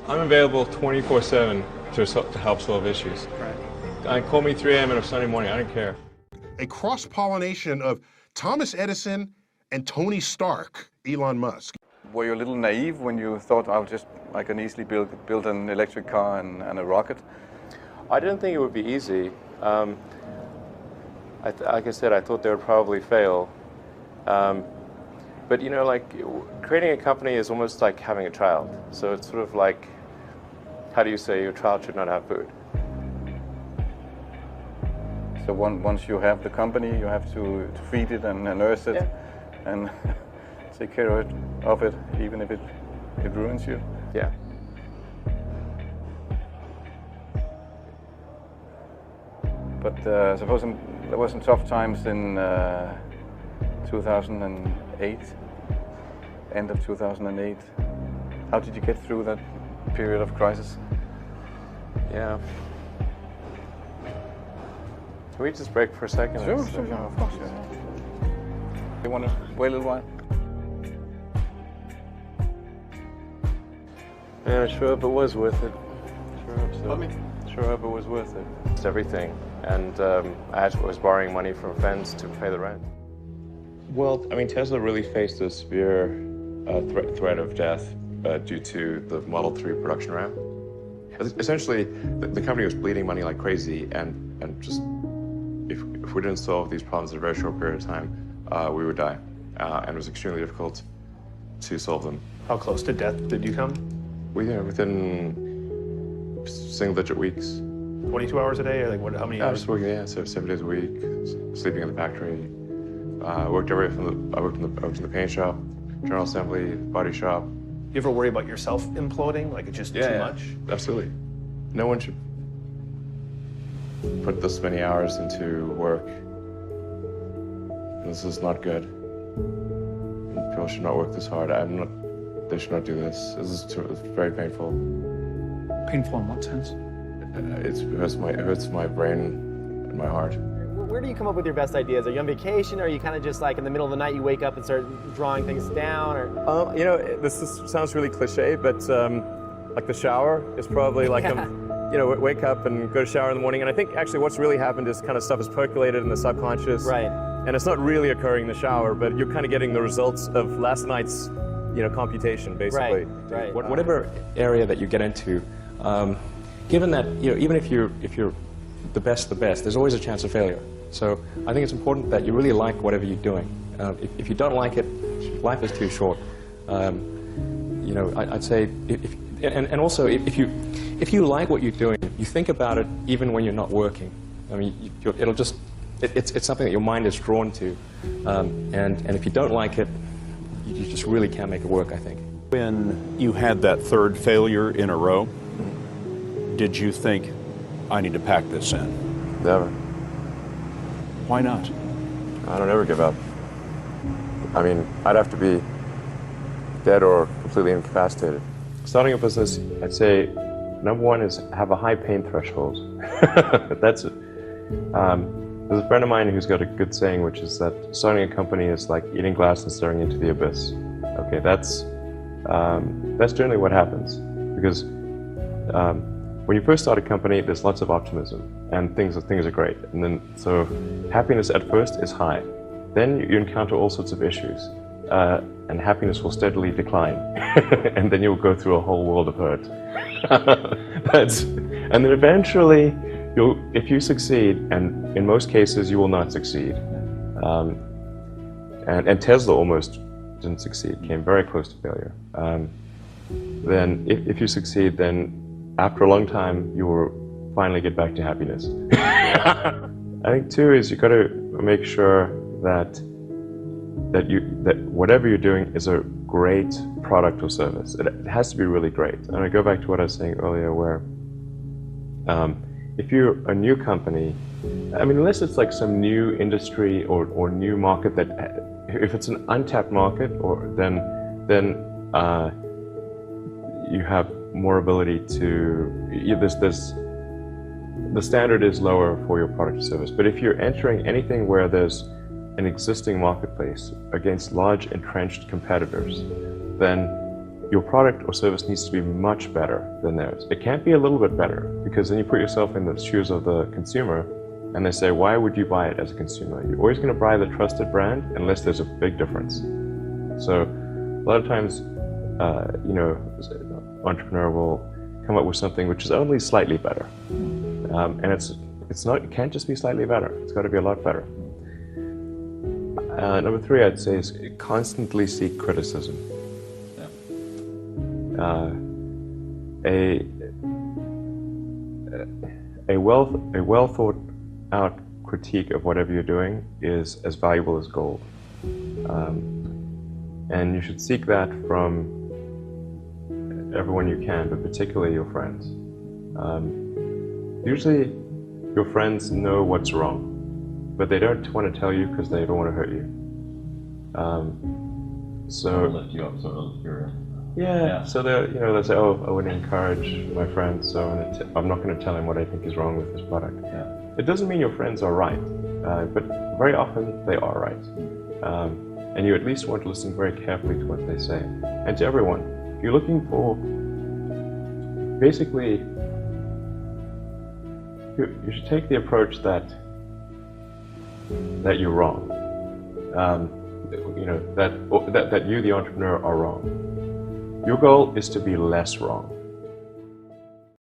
I'm available 24/7 to help solve issues. Right. Call me 3 a.m. on a Sunday morning, I don't care. A cross-pollination of Thomas Edison and Tony Stark, Elon Musk. Were you a little naive when you thought I can easily build an electric car and a rocket? I didn't think it would be easy. Like I said, I thought they would probably fail. But you know, like creating a company is almost like having a child. So it's sort of like, how do you say your child should not have food? So once you have the company, you have to feed it and nurse it, and take care of it, even if it ruins you. Yeah. But suppose there were some tough times in 2008, end of 2008. How did you get through that period of crisis? Yeah. Can we just break for a second? Sure, of course. You want to wait a little while? Yeah, sure hope it was worth it. Sure hope so. Sure hope it was worth it. It's everything. And I was borrowing money from friends to pay the rent. Well, I mean, Tesla really faced a severe threat of death due to the Model 3 production ramp. Essentially, the company was bleeding money like crazy, and just if we didn't solve these problems in a very short period of time, we would die. And it was extremely difficult to solve them. How close to death did you come? Within single-digit weeks. 22 hours a day, or like what? How many hours? I was working, so 7 days a week, sleeping in the factory. I worked everywhere I worked in the paint shop, general assembly, body shop. You ever worry about yourself imploding? Like it's just too much? Absolutely. No one should put this many hours into work. This is not good. People should not work this hard. They should not do this. It's very painful. Painful in what sense? It hurts my brain and my heart. Where do you come up with your best ideas? Are you on vacation, or are you kind of just like in the middle of the night you wake up and start drawing things down? Or you know, sounds really cliche, but like the shower is probably like you know, wake up and go to shower in the morning. And I think actually what's really happened is kind of stuff is percolated in the subconscious. Right. And it's not really occurring in the shower, but you're kind of getting the results of last night's, you know, computation, basically. Right. Whatever area that you get into, given that, you know, even if you're the best, there's always a chance of failure. So I think it's important that you really like whatever you're doing. If you don't like it, life is too short. You know, I'd say, and also if you like what you're doing, you think about it even when you're not working. I mean, it's something that your mind is drawn to, and if you don't like it, you just really can't make it work, I think. When you had that third failure in a row, did you think, I need to pack this in? Never. Why not? I don't ever give up. I mean, I'd have to be dead or completely incapacitated. Starting a business, I'd say, number one is have a high pain threshold. That's it. There's a friend of mine who's got a good saying, which is that starting a company is like eating glass and staring into the abyss. Okay, that's generally what happens, because when you first start a company, there's lots of optimism and things are great, and then so happiness at first is high. Then you encounter all sorts of issues, and happiness will steadily decline, and then you'll go through a whole world of hurt. And then eventually, if you succeed, and in most cases you will not succeed, and Tesla almost didn't succeed, came very close to failure. Then if you succeed, then after a long time you will finally get back to happiness. I think too is you got to make sure that whatever you're doing is a great product or service. It has to be really great. And I go back to what I was saying earlier, where if you're a new company, I mean, unless it's like some new industry or new market that, if it's an untapped market, or then you have more ability to, the standard is lower for your product or service. But if you're entering anything where there's an existing marketplace against large entrenched competitors, then your product or service needs to be much better than theirs. It can't be a little bit better, because then you put yourself in the shoes of the consumer and they say, why would you buy it as a consumer? You're always going to buy the trusted brand unless there's a big difference. So a lot of times, you know, an entrepreneur will come up with something which is only slightly better. And it can't just be slightly better. It's got to be a lot better. Number 3, I'd say, is constantly seek criticism. A well thought out critique of whatever you're doing is as valuable as gold. And you should seek that from everyone you can, but particularly your friends. Usually your friends know what's wrong, but they don't want to tell you because they don't want to hurt you. So lift you up, sort of your. Yeah. So they'll say, oh, I wouldn't encourage my friend, so I'm not going to tell him what I think is wrong with this product. Yeah. It doesn't mean your friends are right, but very often they are right. And you at least want to listen very carefully to what they say. And to everyone, if you're looking for, basically, you should take the approach that you're wrong. You know, that you, the entrepreneur, are wrong. Your goal is to be less wrong.